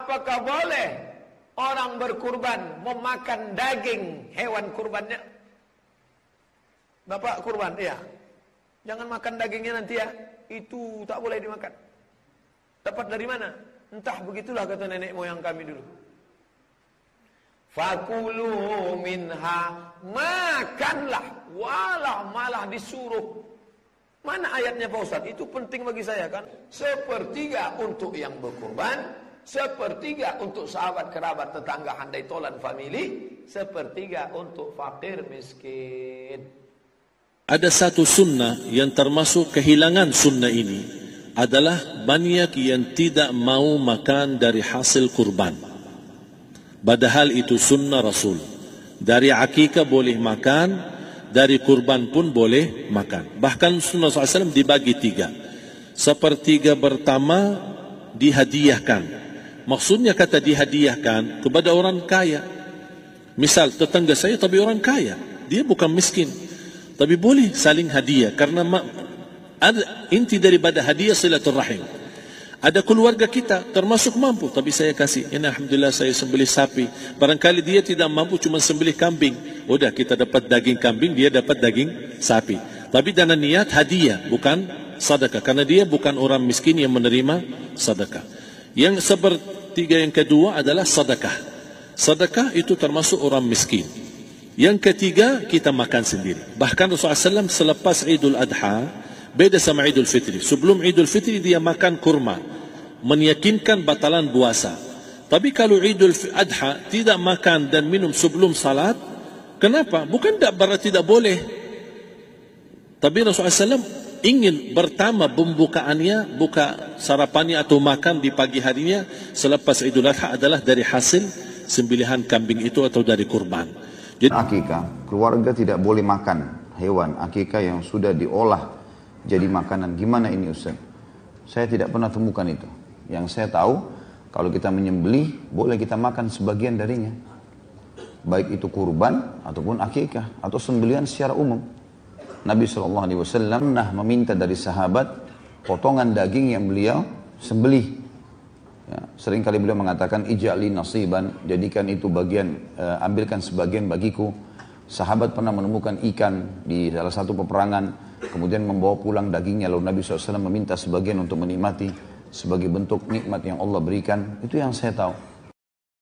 apakah boleh orang berkurban memakan daging hewan kurbannya? Bapak kurban, ya. Jangan makan dagingnya nanti ya. Itu tak boleh dimakan. Dapat dari mana? Entah, begitulah kata nenek moyang kami dulu. Fakulu minha, makanlah, malah disuruh. Mana ayatnya Pak Ustaz? Itu penting bagi saya kan. Sepertiga untuk yang berkurban, sepertiga untuk sahabat, kerabat, tetangga, handai tolan, family, sepertiga untuk fakir miskin. Ada satu sunnah yang termasuk kehilangan sunnah ini adalah banyak yang tidak mau makan dari hasil kurban. Padahal itu sunnah Rasul. Dari akikah boleh makan, dari kurban pun boleh makan. Bahkan sunnah SAW dibagi 3. Sepertiga pertama dihadiahkan. Maksudnya kata dihadiahkan kepada orang kaya. Misal tetangga saya tapi orang kaya, dia bukan miskin. Tapi boleh saling hadiah karena inti daripada hadiah silaturrahim. Ada keluarga kita termasuk mampu tapi saya kasih, ini alhamdulillah saya sembelih sapi. Barangkali dia tidak mampu cuma sembelih kambing. Udah kita dapat daging kambing, dia dapat daging sapi. Tapi dengan niat hadiah bukan sedekah karena dia bukan orang miskin yang menerima sedekah. Yang sepertiga yang kedua adalah sedekah. Sedekah itu termasuk orang miskin. Yang ketiga, kita makan sendiri. Bahkan Rasulullah SAW selepas Idul Adha, beda sama Idul Fitri. Sebelum Idul Fitri dia makan kurma, meyakinkan batalan puasa. Tapi kalau Idul Adha tidak makan dan minum sebelum salat, kenapa? Bukan berarti tidak boleh. Tapi Rasulullah SAW ingin pertama pembukaannya, buka sarapannya atau makan di pagi harinya selepas Idul Adha adalah dari hasil sembelihan kambing itu atau dari kurban. Jadi akikah, keluarga tidak boleh makan hewan akikah yang sudah diolah jadi makanan. Gimana ini Ustaz? Saya tidak pernah temukan itu. Yang saya tahu, kalau kita menyembelih, boleh kita makan sebagian darinya. Baik itu kurban, ataupun akikah, atau sembelihan secara umum. Nabi SAW pernah meminta dari sahabat potongan daging yang beliau sembelih. Ya, seringkali beliau mengatakan ij'ali nasiban, jadikan itu bagian, ambilkan sebagian bagiku. Sahabat pernah menemukan ikan di salah satu peperangan, kemudian membawa pulang dagingnya, lalu Nabi SAW meminta sebagian untuk menikmati sebagai bentuk nikmat yang Allah berikan. Itu yang saya tahu.